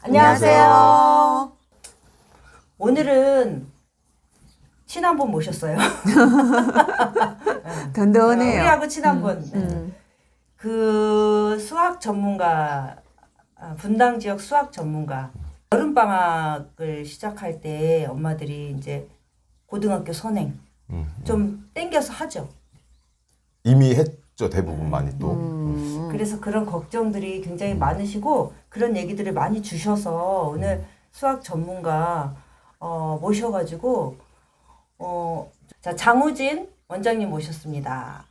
안녕하세요. 오늘은 친한 분 모셨어요. 든든해요. 우리하고 친한 분. 그 수학 전문가, 분당 지역 수학 전문가. 여름방학을 시작할 때 엄마들이 이제 고등학교 선행 좀 땡겨서 하죠. 이미 했죠. 대부분 많이 또. 그래서 그런 걱정들이 굉장히 많으시고 그런 얘기들을 많이 주셔서 오늘 수학 전문가 모셔가지고 자, 장우진 원장님 모셨습니다.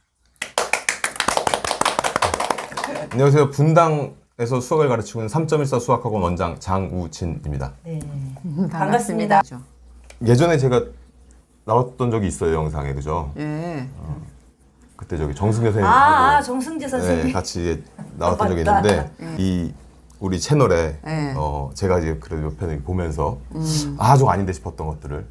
안녕하세요. 분당에서 수학을 가르치고 있는 3.14 수학학원 원장 장우진입니다. 네. 반갑습니다. 예전에 제가 나왔던 적이 있어요. 영상에. 그죠? 예. 그때 저기 정승재 선생님하고 정승재 선생님. 네, 같이 나왔던 적이 맞다. 있는데 이 우리 채널에 네. 제가 이제 그래도 옆에 보면서 좀 아닌데 싶었던 것들을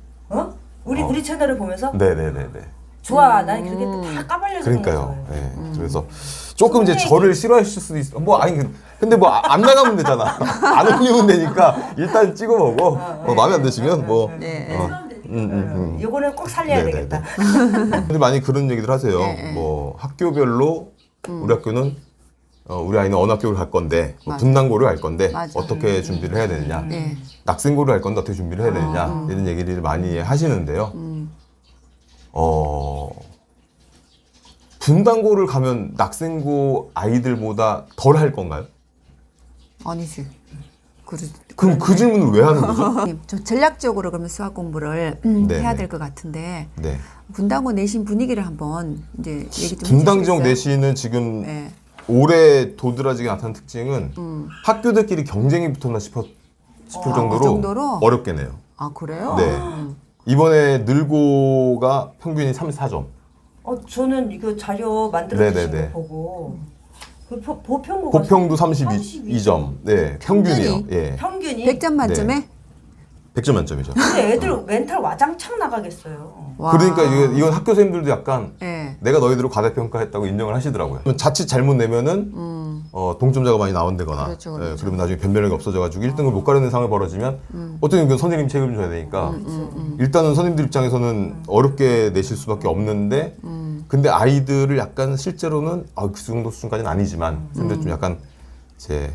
우리 채널을 보면서 네네네네. 좋아. 난 그게 다 까발려서 그러니까요. 네. 그래서 조금 이제 저를 싫어하실 수도 있어. 근데 뭐 안 나가면 되잖아. 안 올리면 되니까 일단 찍어보고 마음에 안 드시면 뭐. 요거는 꼭 살려야 되겠다. 근데 많이 그런 얘기들 하세요. 뭐 학교별로 우리 학교는 우리 아이는 어느 학교를 갈 건데 뭐 분당고를 갈 건데 맞아. 어떻게 준비를 해야 되느냐. 네. 낙생고를 갈 건데 어떻게 준비를 해야 되느냐. 이런 얘기를 많이 하시는데요. 분당고를 가면 낙생고 아이들보다 덜 할 건가요? 아니지. 그럼 그 질문을 왜 하는 거죠? 좀 전략적으로 그러면 수학 공부를 네, 해야 네. 될 것 같은데 네. 분당고 내신 분위기를 한번 이제 얘기 좀 분당 지역 해주시겠어요? 내시는 지금 네. 올해 도드라지게 나타난 특징은 학교들끼리 경쟁이 붙었나 싶을 정도로, 그 정도로? 어렵게 내요. 아 그래요? 네. 이번에 늘고가 평균이 34점. 저는 이거 자료 만들어 주신 네네네. 거 보고 그 보평고가 고평도 32점. 네, 평균이요. 예. 평균이 100점 만점에? 100점 만점이죠. 근데 애들 멘탈 와장창 나가겠어요. 와. 그러니까 이건 학교 선생님들도 약간 네. 내가 너희들을 과대평가했다고 인정을 하시더라고요. 자칫 잘못 내면은 동점자가 많이 나온다거나 그렇죠, 예, 그렇죠. 그러면 나중에 변별력이 없어져가지고 1등을 못 가려는 상황이 벌어지면 어떻게 보면 선생님이 책임을 져야 되니까 일단은 선생님들 입장에서는 어렵게 내실 수밖에 없는데 근데 아이들을 약간 실제로는 그 정도 수준까지는 아니지만 근데 좀 약간 이제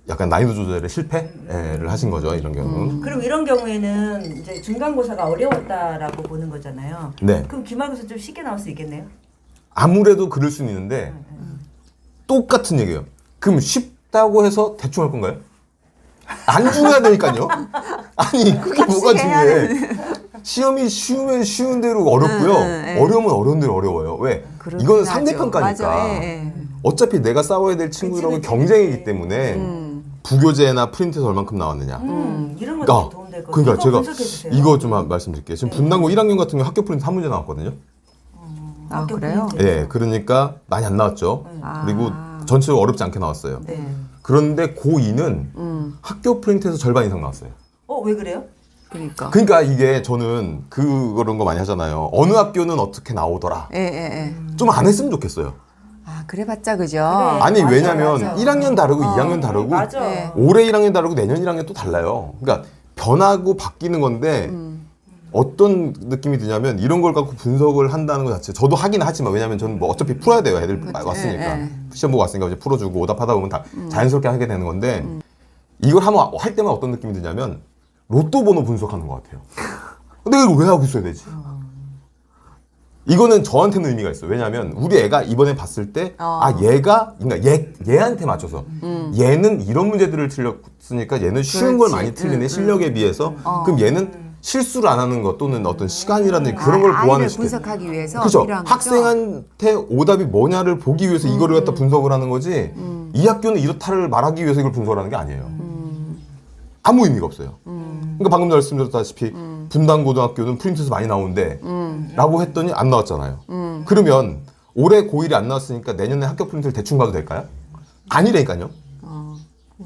약간 난이도 조절에 실패를 하신 거죠. 이런 경우는. 그럼 이런 경우에는 이제 중간고사가 어려웠다라고 보는 거잖아요. 네. 그럼 기말고사 좀 쉽게 나올 수 있겠네요. 아무래도 그럴 수는 있는데 똑같은 얘기예요. 그럼 쉽다고 해서 대충 할 건가요? 안 중요하다니까요. 아니 그게 뭐가 중요해. 시험이 쉬우면 쉬운 대로 어렵고요. 어려우면 어려운 대로 어려워요. 왜? 그렇긴 이거는 하죠. 상대평가니까. 맞아. 예. 어차피 내가 싸워야 될 친구들하고 경쟁이기 때문에 부교재나 프린트에서 얼만큼 나왔느냐. 이런 것도 도움될 것 같아요. 그러니까 제가 분석해주세요. 이거 좀 말씀드릴게요. 지금 분당고 1학년 같은 경우 학교 프린트 한 문제 나왔거든요. 아 그래요? 예, 그러니까 많이 안 나왔죠. 그리고 전체적으로 어렵지 않게 나왔어요. 네. 그런데 고2는 학교 프린트에서 절반 이상 나왔어요. 왜 그래요? 그러니까 이게 저는 그런 거 많이 하잖아요. 어느 학교는 어떻게 나오더라. 예. 좀 안 했으면 좋겠어요. 아 그래봤자 그죠? 아니 맞아, 왜냐면 맞아. 1학년 다르고 2학년 다르고 맞아. 네. 올해 1학년 다르고 내년 1학년 또 달라요. 그러니까 변하고 바뀌는 건데 어떤 느낌이 드냐면 이런 걸 갖고 분석을 한다는 것 자체 저도 하긴 하지만 왜냐면 저는 뭐 어차피 풀어야 돼요. 애들 왔으니까. 예. 시험 보고 왔으니까 이제 풀어주고 오답하다 보면 다 자연스럽게 하게 되는 건데 이걸 할 때마다 어떤 느낌이 드냐면 로또 번호 분석하는 것 같아요. 내가 이걸 왜 하고 있어야 되지? 이거는 저한테는 의미가 있어요. 왜냐하면 우리 애가 이번에 봤을 때 그러니까 얘한테 맞춰서 얘는 이런 문제들을 틀렸으니까 얘는 쉬운 걸 많이 틀리네 실력에 비해서 그럼 얘는 실수를 안 하는 것 또는 어떤 시간이라든지 그런 걸 보완을 아이를 시켜요. 분석하기 위해서 그렇죠. 필요한 거죠? 학생한테 오답이 뭐냐를 보기 위해서 이거를 갖다 분석을 하는 거지 이 학교는 이렇다를 말하기 위해서 이걸 분석을 하는 게 아니에요. 아무 의미가 없어요. 그러니까 방금 말씀드렸다시피 분당고등학교는 프린트에서 많이 나오는데 라고 했더니 안 나왔잖아요. 그러면 올해 고1이 안 나왔으니까 내년에 학교 프린트를 대충 가도 될까요? 아니라니까요.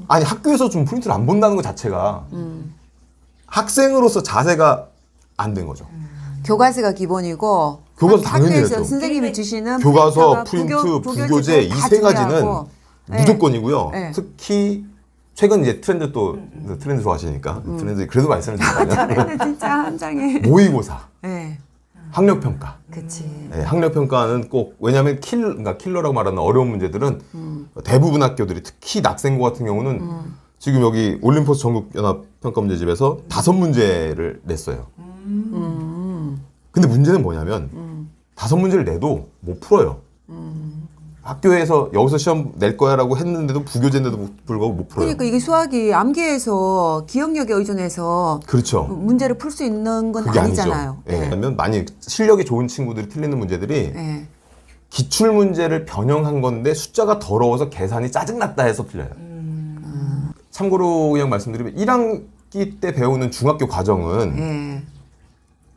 아니 학교에서 좀 프린트를 안 본다는 것 자체가 학생으로서 자세가 안 된 거죠. 교과서가 기본이고 교과서 당연히 학교에서 해야죠. 선생님이 주시는 교과서, 프린터가 프린트, 부교재 이 세 가지는 중요하고. 무조건이고요. 네. 특히 최근 이제 트렌드 또 트렌드 좋아하시니까 트렌드 그래도 말씀을 드리자면 근데 진짜 한 장에. 모의고사, 네. 학력평가. 그치. 네, 학력평가는 꼭 왜냐하면 그러니까 킬러라고 말하는 어려운 문제들은 대부분 학교들이 특히 낙생고 같은 경우는 지금 여기 올림포스 전국연합평가문제집에서 5문제를 냈어요. 근데 문제는 뭐냐면 5문제를 내도 못 풀어요. 학교에서 여기서 시험 낼 거야라고 했는데도 부교재인데도 불구하고 못 풀어요. 그러니까 이게 수학이 암기해서 기억력에 의존해서 그렇죠. 문제를 풀 수 있는 건 그게 아니잖아요. 아니죠. 예. 그러면 많이 실력이 좋은 친구들이 틀리는 문제들이 네. 기출 문제를 변형한 건데 숫자가 더러워서 계산이 짜증났다 해서 틀려요. 참고로 그냥 말씀드리면 1학기 때 배우는 중학교 과정은 네.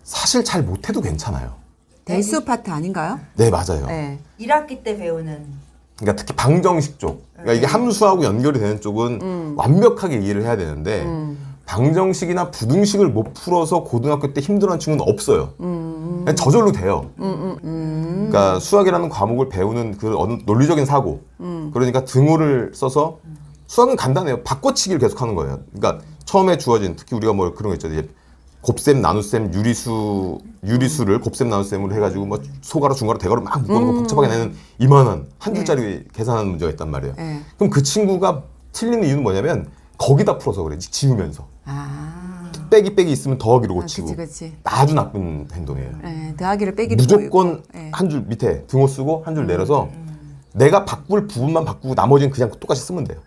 사실 잘 못해도 괜찮아요. 대수 파트 아닌가요? 네, 맞아요. 네. 1학기 때 배우는 그러니까 특히 방정식 쪽, 그러니까 이게 함수하고 연결이 되는 쪽은 완벽하게 이해를 해야 되는데 방정식이나 부등식을 못 풀어서 고등학교 때 힘들어하는 친구는 없어요. 그냥 저절로 돼요. 그러니까 수학이라는 과목을 배우는 그 어느 논리적인 사고, 그러니까 등호를 써서 수학은 간단해요. 바꿔치기를 계속하는 거예요. 그러니까 처음에 주어진 특히 우리가 뭐 그런 거 있잖아요. 이제 곱셈, 나눗셈, 유리수를 곱셈, 나눗셈으로 해가지고 뭐 소가로, 중가로, 대가로 막 묶어놓고 복잡하게 내는 이만한 한 줄짜리 계산하는 문제가 있단 말이에요. 네. 그럼 그 친구가 틀리는 이유는 뭐냐면 거기다 풀어서 그래. 지우면서. 아. 빼기 있으면 더하기로 고치고. 그치. 아주 나쁜 행동이에요. 네, 더하기를 빼기를 무조건 보이고. 네. 한 줄 밑에 등호 쓰고 한 줄 내려서 내가 바꿀 부분만 바꾸고 나머지는 그냥 똑같이 쓰면 돼요.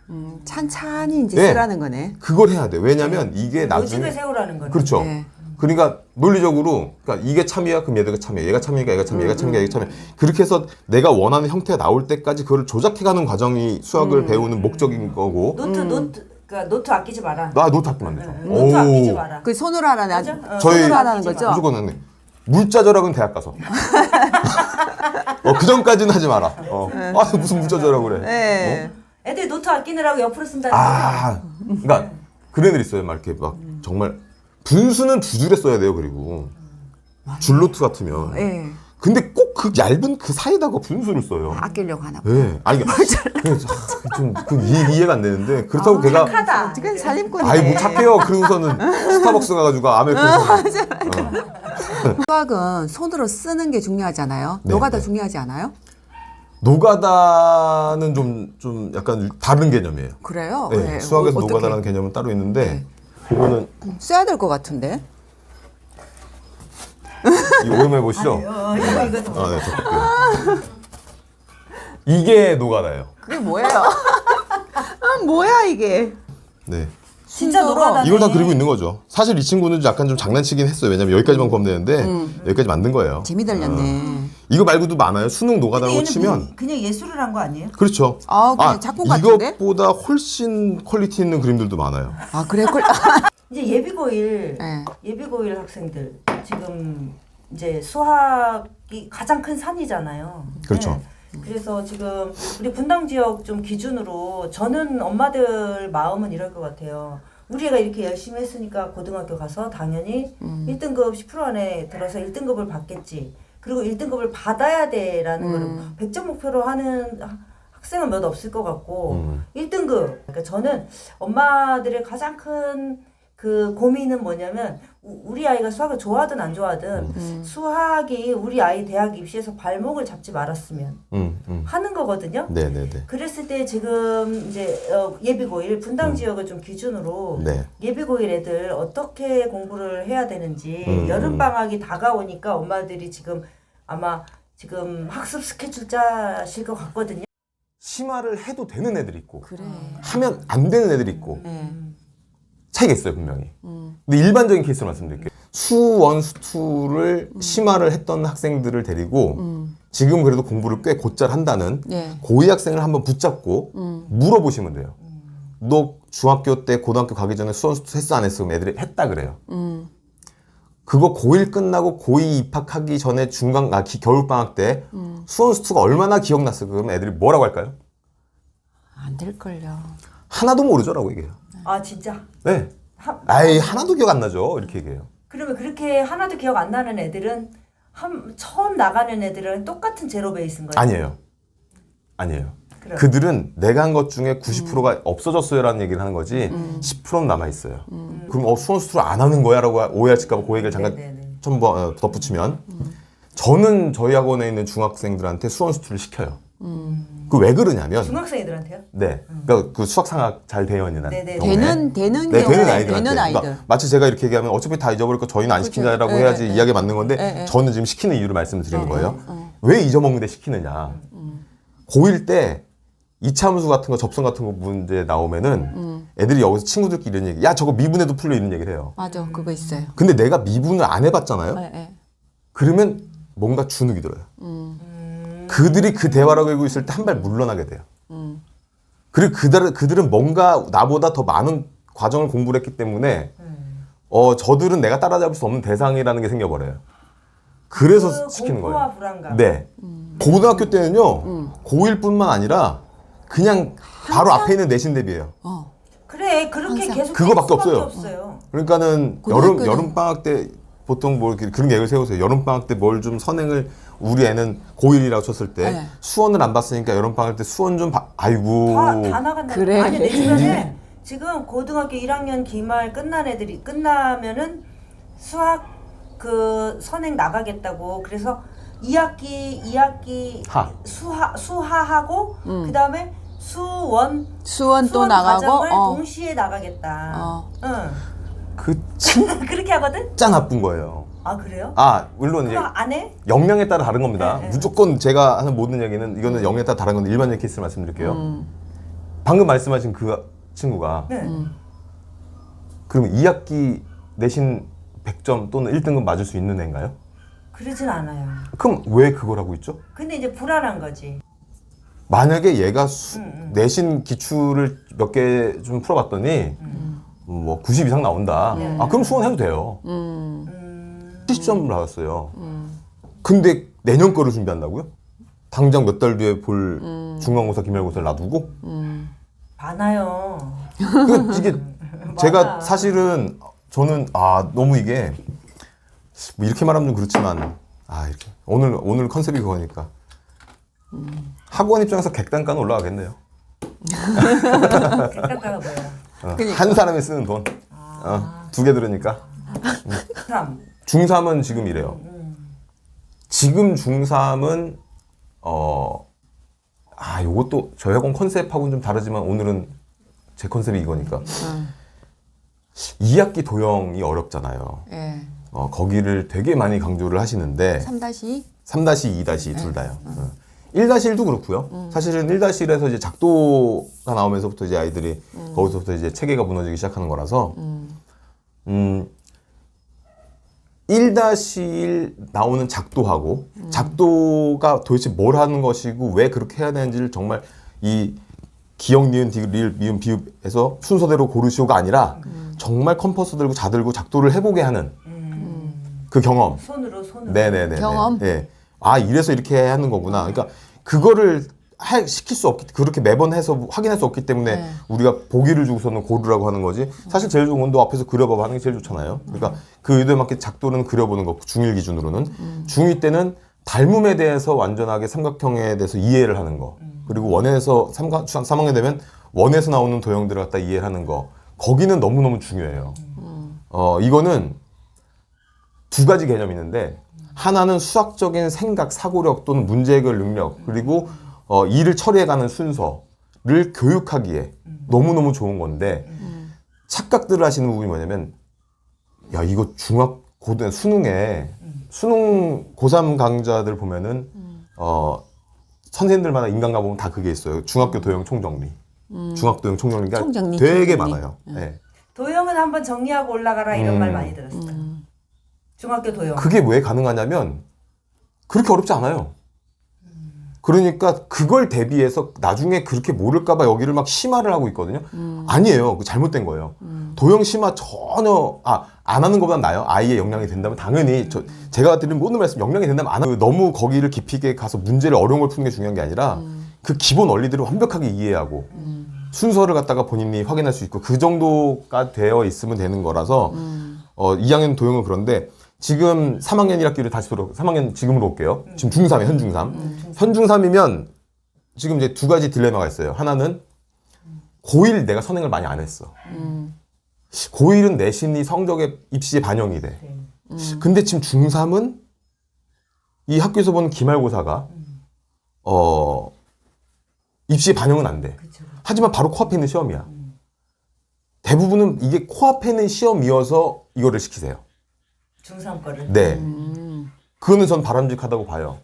찬찬히 이제 네. 쓰라는 거네. 그걸 해야 돼. 왜냐면 이게 나중에 요직을 세우라는 거네. 그렇죠. 네. 그러니까 논리적으로 그러니까 이게 참이야 그럼 얘가 참이야 얘가 참이니까 얘가 참이야 얘가 참이야 얘가 참이야 그렇게 해서 내가 원하는 형태가 나올 때까지 그걸 조작해가는 과정이 수학을 배우는 목적인 거고 그러니까 노트 아끼지 마라. 나 노트 아끼면 안 되죠. 노트 아끼지 마라. 그 손으로 하라는 그죠? 저희- 손으로 하라는 아끼지 거죠. 마. 무조건 하네. 물자 절약은 대학 가서. 그 전까지는 하지 마라. 아 무슨 물자 절약 그래. 네. 애들 노트 아끼느라고 옆으로 쓴다는 아, 그러니까 그런 애들 있어요. 막 이렇게 막 정말 분수는 두 줄에 써야 돼요. 그리고 줄노트 같으면. 네. 근데 꼭 그 얇은 그 사이다가 분수를 써요. 아끼려고 하나 봐. 네, 아니 좀 이해가 안 되는데 그렇다고 걔가 착하다. 어떻게 살림꾼이네. 아이 뭐 착해요. 그러고서는 스타벅스 가가지고 아메리카노 수학은 손으로 쓰는 게 중요하잖아요. 네, 노가다 네. 중요하지 않아요? 노가다는 좀 약간 다른 개념이에요. 그래요? 네, 네. 수학에서 어떻게? 노가다라는 개념은 따로 있는데 그거는 써야 될 것 같은데. 이 오염해 보시죠. 이거 아, 네, 적극. 이게 노가다예요. 그게 뭐예요? 뭐야 이게? 네. 진짜 노가다네. 이걸 다 그리고 있는 거죠. 사실 이 친구는 약간 좀 장난치긴 했어요. 왜냐면 여기까지만 구하면 되는데 여기까지 만든 거예요. 재미 들렸네. 이거 말고도 많아요. 수능 노가다라고 치면 그냥 예술을 한 거 아니에요? 그렇죠. 아, 그냥 작품 같은데? 이것보다 훨씬 퀄리티 있는 그림들도 많아요. 아 그래? 이제 예비고일 네. 예비고일 학생들 지금 이제 수학이 가장 큰 산이잖아요. 그렇죠. 네. 그래서 지금 우리 분당 지역 좀 기준으로 저는 엄마들 마음은 이럴 것 같아요. 우리 애가 이렇게 열심히 했으니까 고등학교 가서 당연히 1등급 10% 안에 들어서 1등급을 받겠지. 그리고 1등급을 받아야 돼라는 거를 100점 목표로 하는 학생은 몇 없을 것 같고 1등급. 그러니까 저는 엄마들의 가장 큰 그 고민은 뭐냐면 우리 아이가 수학을 좋아하든 안 좋아하든 수학이 우리 아이 대학 입시에서 발목을 잡지 말았으면 하는 거거든요. 네네네. 그랬을 때 지금 이제 예비고일 분당 지역을 좀 기준으로 네. 예비고일 애들 어떻게 공부를 해야 되는지 여름 방학이 다가오니까 엄마들이 지금 아마 지금 학습 스케줄 짜실 것 같거든요. 심화를 해도 되는 애들이 있고 그래. 하면 안 되는 애들이 있고 네. 차이가 있어요 분명히. 근데 일반적인 케이스로 말씀드릴게요. 수1, 수2를 심화를 했던 학생들을 데리고 지금 그래도 공부를 꽤 곧잘 한다는 네. 고2 학생을 한번 붙잡고 물어보시면 돼요. 너 중학교 때 고등학교 가기 전에 수원 수투 했어 안 했어? 그럼 애들이 했다 그래요. 그거 고1 끝나고 고2 입학하기 전에 겨울방학 때 수원 수투가 얼마나 기억났어? 그러면 애들이 뭐라고 할까요? 안 될걸요. 하나도 모르죠라고 얘기해요. 아 진짜? 네. 아이 하나도 기억 안 나죠 이렇게 얘기해요. 그러면 그렇게 하나도 기억 안 나는 애들은 처음 나가는 애들은 똑같은 제로 베이스인 거예요? 아니에요. 그럼. 그들은 내가 한 것 중에 90%가 없어졌어요라는 얘기를 하는 거지 10%는 남아있어요. 그럼 수원 수술 안 하는 거야? 라고 오해하실까 봐 그 얘기를 잠깐 네네네. 좀 덧붙이면 저는 저희 학원에 있는 중학생들한테 수원 수술을 시켜요. 그 왜 그러냐면 중학생애들한테요? 네, 그러니까 그 수학상학 잘 되어 있는 네네. 경우에 되는 네, 경우에 되는 아이들한테 되는 아이들. 그러니까 마치 제가 이렇게 얘기하면 어차피 다 잊어버릴 거 저희는 안 그렇죠. 시킨다라고 예, 해야지 예, 이야기 맞는 건데 예, 예. 저는 지금 시키는 이유를 말씀을 드리는 거예요. 왜 잊어먹는데 시키느냐. 고1 때 이차함수 같은 거 접선 같은 거 문제 나오면은 애들이 여기서 친구들끼리 이런 얘기 야 저거 미분해도 풀려 이런 얘기를 해요. 맞아, 그거 있어요. 근데 내가 미분을 안 해봤잖아요. 예, 예. 그러면 뭔가 주눅이 들어요. 그들이 그 대화를 하고 있을 때 한 발 물러나게 돼요. 그리고 그들은 뭔가 나보다 더 많은 과정을 공부를 했기 때문에 저들은 내가 따라잡을 수 없는 대상이라는 게 생겨버려요. 그래서 시키는 거예요. 공포와 불안감. 네. 고등학교 때는요, 고1뿐만 아니라 그냥 바로 앞에 있는 내신 대비예요. 그래 그렇게 항상. 계속 그거밖에 할 수밖에 없어요. 그러니까는 고등학교는- 여름 방학 때 보통 뭐 이렇게 그런 계획을 세우세요. 여름 방학 때 뭘 좀 선행을 우리 애는 고1이라고 쳤을 때 네. 수원을 안 봤으니까 여름 방학 때 수원 좀 아이고. 다 나간다. 그래. 아니 내 주변에 지금 고등학교 1학년 기말 끝난 애들이 끝나면은 수학 그 선행 나가겠다고 그래서 2학기 하. 수하하고 그다음에 수원 또 나가고 과정을 동시에 나가겠다. 응. 그 진짜 그렇게 하거든? 나쁜 거예요. 아 그래요? 물론 이제 그럼 안 해? 역량에 따라 다른 겁니다. 네, 네. 무조건 제가 하는 모든 얘기는 이거는 역량에 따라 다른 건데 일반적인 케이스를 말씀드릴게요. 방금 말씀하신 그 친구가 네. 그럼 2학기 내신 100점 또는 1등급 맞을 수 있는 애인가요? 그러진 않아요. 그럼 왜 그걸 하고 있죠? 근데 이제 불안한 거지. 만약에 얘가 내신 기출을 몇 개 좀 풀어봤더니 뭐 90 이상 나온다. 네. 그럼 수원해도 돼요. 70점 나왔어요. 근데 내년 거를 준비한다고요? 당장 몇 달 뒤에 볼 중간고사, 기말고사를 놔두고? 많아요. 이게 제가 사실은 저는 너무 이게 뭐 이렇게 말하면 좀 그렇지만 이렇게 오늘 컨셉이 그거니까 학원 입장에서 객단가는 올라가겠네요. 객단가가 뭐예요? 한 사람이 쓰는 돈. 2개 들으니까. 참. 중3은 지금 이래요. 지금 중3은 요것도 저희 학원 컨셉하고는 좀 다르지만 오늘은 제 컨셉이 이거니까. 2학기 도형이 어렵잖아요. 예. 거기를 되게 많이 강조를 하시는데 3-2? 3-2, 2- 둘 다요. 1-1도 그렇고요. 사실은 1-1에서 이제 작도가 나오면서부터 이제 아이들이 거기서부터 이제 체계가 무너지기 시작하는 거라서 1-1 나오는 작도하고 작도가 도대체 뭘 하는 것이고 왜 그렇게 해야 되는지를 정말 이 기역, 니은, 디귿, 리을, 미음, 비읍에서 순서대로 고르시오가 아니라 정말 컴퍼스 들고 자들고 작도를 해보게 하는 그 경험. 손으로. 네네네. 경험? 네. 이래서 이렇게 하는 거구나. 그러니까 그거를 시킬 수 없기, 그렇게 매번 해서 확인할 수 없기 때문에 네. 우리가 보기를 주고서는 고르라고 하는 거지. 사실 제일 좋은 건 너 앞에서 그려봐봐 하는 게 제일 좋잖아요. 그러니까 그 의도에 맞게 작도는 그려보는 거, 중1 기준으로는. 중2 때는 닮음에 대해서 완전하게 삼각형에 대해서 이해를 하는 거. 그리고 원에서 3학년 되면 원에서 나오는 도형들을 갖다 이해를 하는 거. 거기는 너무너무 중요해요. 이거는 두 가지 개념이 있는데 하나는 수학적인 생각, 사고력 또는 문제 해결 능력 그리고 일을 처리해가는 순서를 교육하기에 너무너무 좋은 건데 착각들을 하시는 부분이 뭐냐면 야 이거 고등 수능에 수능 고3 강좌들 보면은 선생님들마다 인강가 보면 다 그게 있어요. 중학교 도형 총정리. 중학교 도형 총정리가 총정리, 되게 총정리. 많아요. 네. 도형은 한번 정리하고 올라가라 이런 말 많이 들었어요. 중학교 도형. 그게 왜 가능하냐면 그렇게 어렵지 않아요. 그러니까 그걸 대비해서 나중에 그렇게 모를까봐 여기를 막 심화를 하고 있거든요. 아니에요. 그 잘못된 거예요. 도형 심화 전혀 안 하는 것보다 나아요. 아이의 역량이 된다면 당연히 제가 드린 모든 말씀 역량이 된다면 안 하고 너무 거기를 깊이 있게 가서 문제를 어려운 걸 푸는 게 중요한 게 아니라 그 기본 원리들을 완벽하게 이해하고 순서를 갖다가 본인이 확인할 수 있고 그 정도가 되어 있으면 되는 거라서 2학년 도형은 그런데 지금 3학년 1학기를 다시 3학년 지금으로 올게요. 지금 중3이에요. 현 중3. 현 중3이면 지금 이제 두 가지 딜레마가 있어요. 하나는 고1 내가 선행을 많이 안 했어. 고1은 내신이 성적에 입시에 반영이 돼. 네. 근데 지금 중3은 이 학교에서 보는 기말고사가 입시에 반영은 안 돼. 그쵸. 하지만 바로 코앞에 있는 시험이야. 대부분은 이게 코앞에 있는 시험이어서 이거를 시키세요. 중3 거를. 네. 그거는 전 바람직하다고 봐요.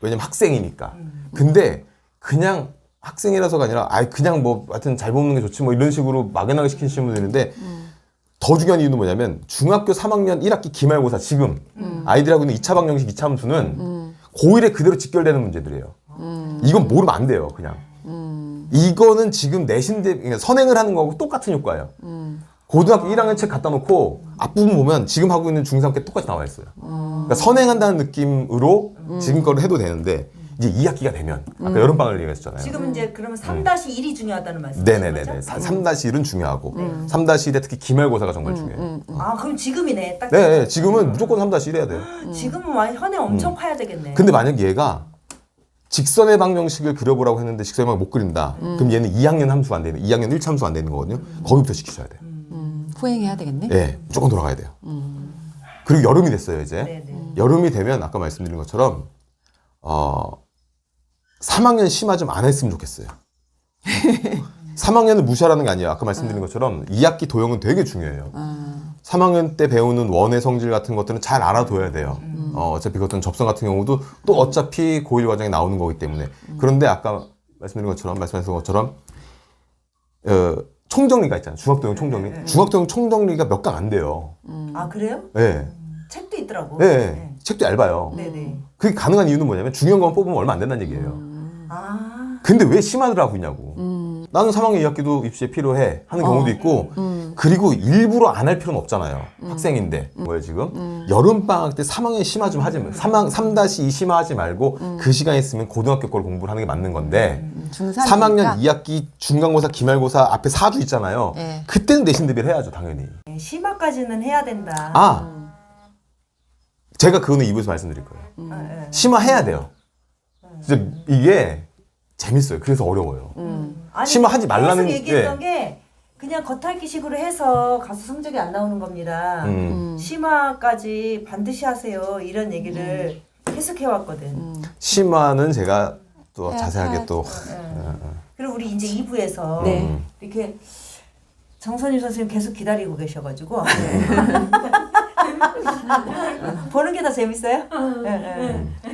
왜냐면 학생이니까. 근데 그냥 학생이라서가 아니라 그냥 뭐 하여튼 잘 뽑는 게 좋지 뭐 이런 식으로 막연하게 시키시는 분들 있는데 더 중요한 이유는 뭐냐면 중학교 3학년 1학기 기말고사 지금 아이들이 하고 있는 2차 방정식 2차 함수는 고1에 그대로 직결되는 문제들이에요. 이건 모르면 안 돼요, 그냥. 이거는 지금 내신대 그러니까 선행을 하는 거하고 똑같은 효과예요. 고등학교 1학년 책 갖다 놓고 앞부분 보면 지금 하고 있는 중3 게 똑같이 나와 있어요. 그러니까 선행한다는 느낌으로 지금 거를 해도 되는데 이제 2학기가 되면 아까 여름방학을 얘기했잖아요. 지금 이제 그러면 3-1이 중요하다는 말씀이신 네네네네. 거죠? 3-1은 중요하고 3-1에 특히 기말고사가 정말 중요해요. 아 그럼 지금이네. 딱 네, 지금은 무조건 3-1 해야 돼요. 지금은 많이 현에 엄청 파야 되겠네. 근데 만약 얘가 직선의 방정식을 그려보라고 했는데 직선의 방정 못 그린다. 그럼 얘는 2학년 함수가 안 되는 2학년 1차 함수가 안 되는 거거든요. 거기부터 시키셔야 돼요. 후행해야 되겠네. 네, 무조건 돌아가야 돼요. 그리고 여름이 됐어요, 이제. 네네. 여름이 되면 아까 말씀드린 것처럼 3학년 심화 좀 안 했으면 좋겠어요. 3학년을 무시하라는 게 아니에요. 아까 말씀드린 것처럼 2학기 도형은 되게 중요해요. 3학년 때 배우는 원의 성질 같은 것들은 잘 알아둬야 돼요. 어차피 그것은 접선 같은 경우도 또 어차피 고1 과정에 나오는 거기 때문에. 그런데 아까 말씀하신 것처럼 총정리가 있잖아요. 중학도형 총정리. 중학도형 총정리가 몇 강 안 돼요. 아 그래요? 네. 책도 있더라고. 네. 책도 얇아요. 네네. 그게 가능한 이유는 뭐냐면 중요한 것만 뽑으면 얼마 안 된다는 얘기예요. 아 근데 왜 심화를 하고 있냐고. 나는 3학년 2학기도 입시에 필요해 하는 경우도 있고 그리고 일부러 안 할 필요는 없잖아요. 학생인데 뭐예요 지금? 여름방학 때 3학년 심화 좀 하지 말고 3-2 심화하지 말고 그 시간에 있으면 고등학교 걸 공부를 하는 게 맞는 건데 중3 3학년 2학기 중간고사 기말고사 앞에 4주 있잖아요. 네. 그때는 내신 대비를 해야죠 당연히. 네, 심화까지는 해야 된다. 제가 그거는 2부에서 말씀드릴 거예요. 네. 심화해야 돼요. 진짜 이게 재밌어요. 그래서 어려워요. 아니, 심화하지 말라는- 계속 얘기했던 게 그냥 겉핥기식으로 해서 가서 성적이 안 나오는 겁니다. 심화까지 반드시 하세요. 이런 얘기를 계속 해왔거든. 심화는 제가 또 자세하게 또 그리고 우리 이제 2부에서 네. 이렇게 정선임 선생님 계속 기다리고 계셔가지고 보는 게 더 재밌어요? 네, 네.